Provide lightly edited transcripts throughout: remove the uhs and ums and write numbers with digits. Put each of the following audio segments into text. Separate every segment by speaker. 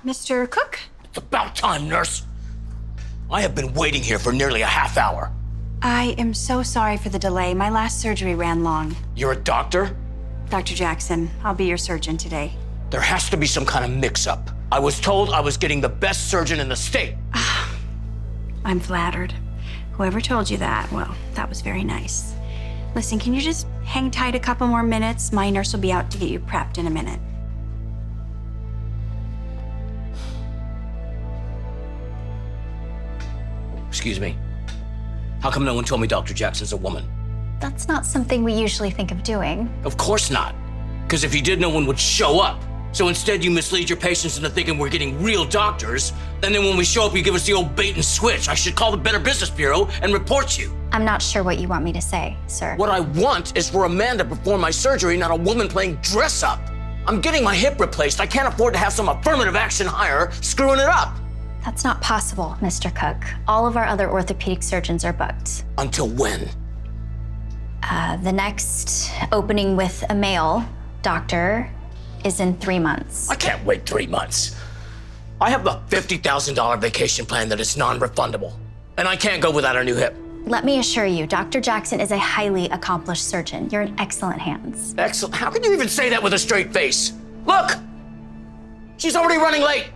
Speaker 1: Mr. Cook?
Speaker 2: It's about time, nurse. I have been waiting here for nearly a half hour.
Speaker 1: I am so sorry for the delay. My last surgery ran long.
Speaker 2: You're a doctor?
Speaker 1: Dr. Jackson, I'll be your surgeon today.
Speaker 2: There has to be some kind of mix-up. I was told I was getting the best surgeon in the state.
Speaker 1: I'm flattered. Whoever told you that, well, that was very nice. Listen, can you just hang tight a couple more minutes? My nurse will be out to get you prepped in a minute.
Speaker 2: Excuse me. How come no one told me Dr. Jackson's a woman?
Speaker 3: That's not something we usually think of doing.
Speaker 2: Of course not. Because if you did, no one would show up. So instead, you mislead your patients into thinking we're getting real doctors. And then when we show up, you give us the old bait and switch. I should call the Better Business Bureau and report you.
Speaker 3: I'm not sure what you want me to say, sir.
Speaker 2: What I want is for a man to perform my surgery, not a woman playing dress up. I'm getting my hip replaced. I can't afford to have some affirmative action hire screwing it up.
Speaker 3: That's not possible, Mr. Cook. All of our other orthopedic surgeons are booked.
Speaker 2: Until when?
Speaker 3: The next opening with a male doctor is in 3 months.
Speaker 2: I can't wait 3 months. I have a $50,000 vacation plan that is non-refundable, and I can't go without a new hip.
Speaker 3: Let me assure you, Dr. Jackson is a highly accomplished surgeon. You're in excellent hands.
Speaker 2: Excellent. How can you even say that with a straight face? Look! She's already running late,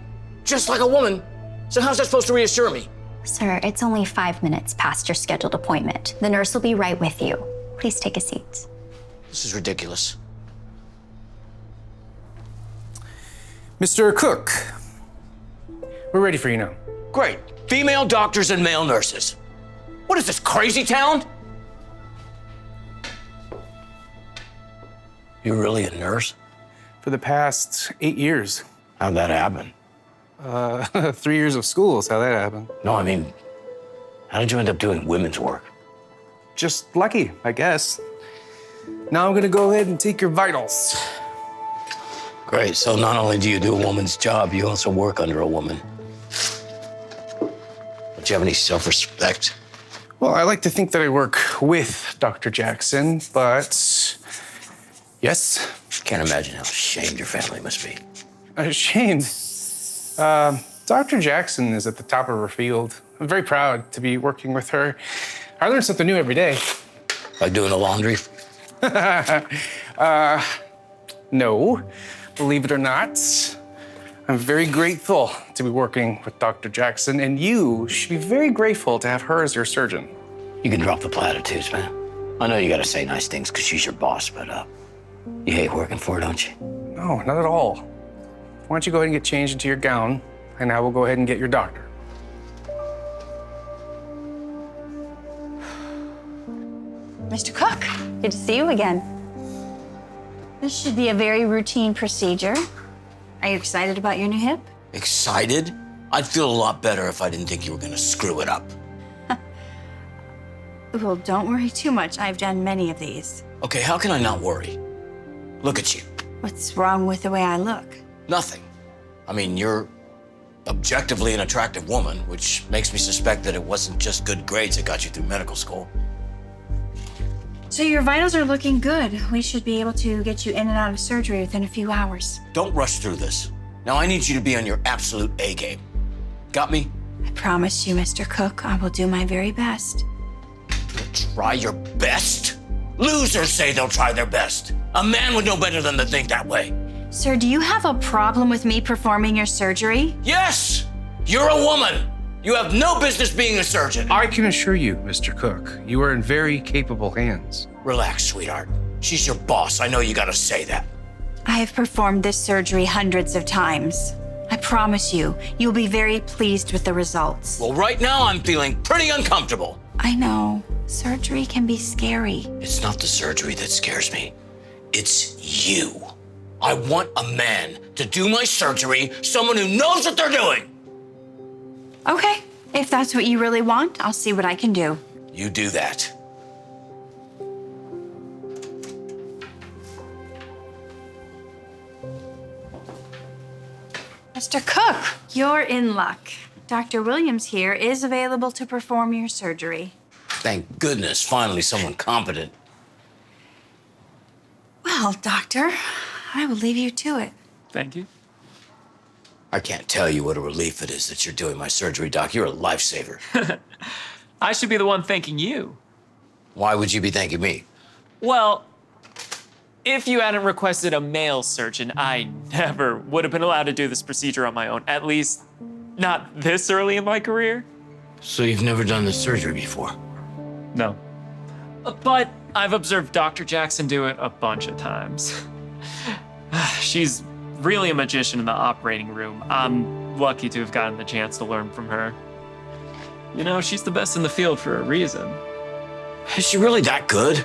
Speaker 2: just like a woman. So how's that supposed to reassure me?
Speaker 3: Sir, it's only 5 minutes past your scheduled appointment. The nurse will be right with you. Please take a seat.
Speaker 2: This is ridiculous.
Speaker 4: Mr. Cook, we're ready for you now.
Speaker 2: Great. Female doctors and male nurses. What is this, crazy town? You're really a nurse?
Speaker 4: For the past 8 years.
Speaker 2: How'd that happen?
Speaker 4: 3 years of school is how that happened.
Speaker 2: No, I mean, how did you end up doing women's work?
Speaker 4: Just lucky, I guess. Now I'm gonna go ahead and take your vitals.
Speaker 2: Great, so not only do you do a woman's job, you also work under a woman. Don't you have any self-respect?
Speaker 4: Well, I like to think that I work with Dr. Jackson, but yes.
Speaker 2: Can't imagine how ashamed your family must be.
Speaker 4: Ashamed. Dr. Jackson is at the top of her field. I'm very proud to be working with her. I learn something new every day.
Speaker 2: Like doing the laundry?
Speaker 4: No, believe it or not. I'm very grateful to be working with Dr. Jackson, and you should be very grateful to have her as your surgeon.
Speaker 2: You can drop the platitudes, man. I know you gotta say nice things because she's your boss, but you hate working for her, don't you?
Speaker 4: No, not at all. Why don't you go ahead and get changed into your gown, and I will go ahead and get your doctor.
Speaker 1: Mr. Cook, good to see you again. This should be a very routine procedure. Are you excited about your new hip?
Speaker 2: Excited? I'd feel a lot better if I didn't think you were gonna screw it up.
Speaker 1: Well, don't worry too much. I've done many of these.
Speaker 2: Okay, how can I not worry? Look at you.
Speaker 1: What's wrong with the way I look?
Speaker 2: Nothing. I mean, you're objectively an attractive woman, which makes me suspect that it wasn't just good grades that got you through medical school.
Speaker 1: So your vitals are looking good. We should be able to get you in and out of surgery within a few hours.
Speaker 2: Don't rush through this. Now, I need you to be on your absolute A game. Got me?
Speaker 1: I promise you, Mr. Cook, I will do my very best.
Speaker 2: Try your best? Losers say they'll try their best. A man would know better than to think that way.
Speaker 1: Sir, do you have a problem with me performing your surgery?
Speaker 2: Yes! You're a woman! You have no business being a surgeon.
Speaker 4: I can assure you, Mr. Cook, you are in very capable hands.
Speaker 2: Relax, sweetheart. She's your boss. I know you gotta say that.
Speaker 1: I have performed this surgery hundreds of times. I promise you, you'll be very pleased with the results.
Speaker 2: Well, right now I'm feeling pretty uncomfortable.
Speaker 1: I know. Surgery can be scary.
Speaker 2: It's not the surgery that scares me. It's you. I want a man to do my surgery, someone who knows what they're doing.
Speaker 1: Okay, if that's what you really want, I'll see what I can do.
Speaker 2: You do that.
Speaker 1: Mr. Cook, you're in luck. Dr. Williams here is available to perform your surgery.
Speaker 2: Thank goodness, finally someone competent.
Speaker 1: Well, doctor, I will leave you to it.
Speaker 5: Thank you.
Speaker 2: I can't tell you what a relief it is that you're doing my surgery, Doc. You're a lifesaver.
Speaker 5: I should be the one thanking you.
Speaker 2: Why would you be thanking me?
Speaker 5: Well, if you hadn't requested a male surgeon, I never would have been allowed to do this procedure on my own. At least, not this early in my career.
Speaker 2: So you've never done this surgery before?
Speaker 5: No. But I've observed Dr. Jackson do it a bunch of times. She's really a magician in the operating room. I'm lucky to have gotten the chance to learn from her. You know, she's the best in the field for a reason.
Speaker 2: Is she really that good?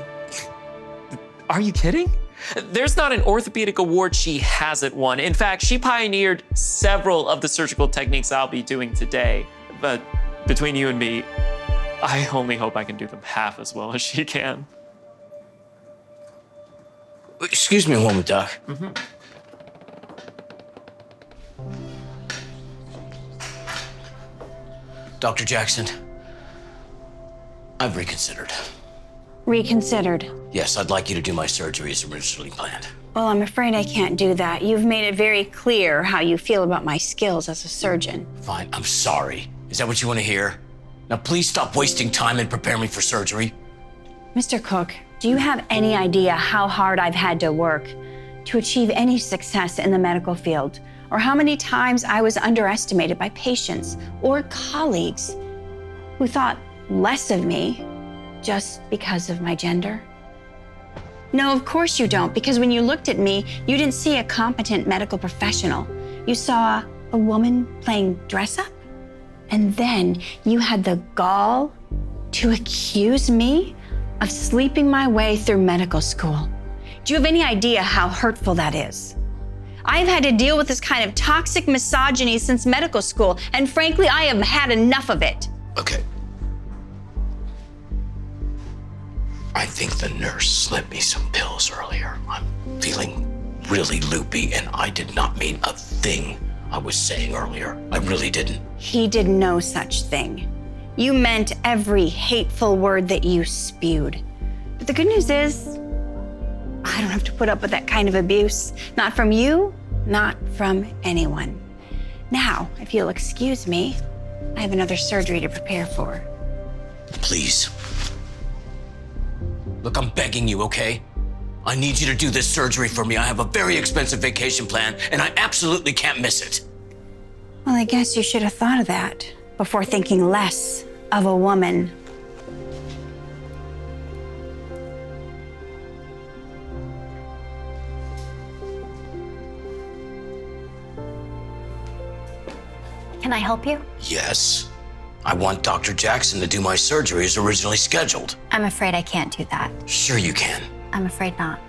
Speaker 5: Are you kidding? There's not an orthopedic award she hasn't won. In fact, she pioneered several of the surgical techniques I'll be doing today. But between you and me, I only hope I can do them half as well as she can.
Speaker 2: Excuse me a moment, Doc. Dr. Jackson, I've reconsidered.
Speaker 1: Reconsidered.
Speaker 2: Yes, I'd like you to do my surgery as originally planned.
Speaker 1: Well, I'm afraid I can't do that. You've made it very clear how you feel about my skills as a surgeon.
Speaker 2: Fine, I'm sorry. Is that what you want to hear? Now please stop wasting time and prepare me for surgery.
Speaker 1: Mr. Cook, do you have any idea how hard I've had to work to achieve any success in the medical field? Or how many times I was underestimated by patients or colleagues who thought less of me just because of my gender? No, of course you don't, because when you looked at me, you didn't see a competent medical professional. You saw a woman playing dress up, and then you had the gall to accuse me of sleeping my way through medical school. Do you have any idea how hurtful that is? I've had to deal with this kind of toxic misogyny since medical school, and frankly, I have had enough of it.
Speaker 2: Okay. I think the nurse slipped me some pills earlier. I'm feeling really loopy, and I did not mean a thing I was saying earlier. I really didn't.
Speaker 1: He did no such thing. You meant every hateful word that you spewed. But the good news is, I don't have to put up with that kind of abuse. Not from you, not from anyone. Now, if you'll excuse me, I have another surgery to prepare for.
Speaker 2: Please. Look, I'm begging you, okay? I need you to do this surgery for me. I have a very expensive vacation plan, and I absolutely can't miss it.
Speaker 1: Well, I guess you should have thought of that before thinking less of a woman.
Speaker 3: Can I help you?
Speaker 2: Yes. I want Dr. Jackson to do my surgery as originally scheduled.
Speaker 3: I'm afraid I can't do that.
Speaker 2: Sure you can.
Speaker 3: I'm afraid not.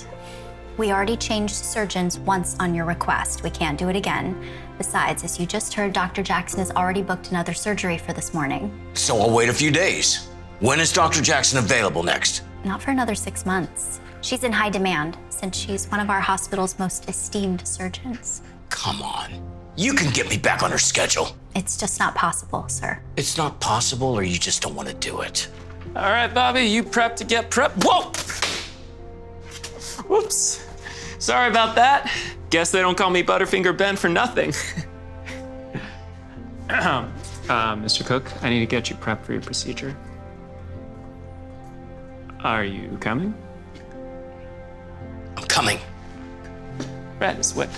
Speaker 3: We already changed surgeons once on your request. We can't do it again. Besides, as you just heard, Dr. Jackson has already booked another surgery for this morning.
Speaker 2: So I'll wait a few days. When is Dr. Jackson available next?
Speaker 3: Not for another 6 months. She's in high demand since she's one of our hospital's most esteemed surgeons.
Speaker 2: Come on. You can get me back on her schedule.
Speaker 3: It's just not possible, sir.
Speaker 2: It's not possible, or you just don't want to do it.
Speaker 5: All right, Bobby, you prep to get prepped. Whoa! Whoops. Sorry about that. Guess they don't call me Butterfinger Ben for nothing. Mr. Cook, I need to get you prepped for your procedure. Are you coming?
Speaker 2: I'm coming.
Speaker 5: Red is what?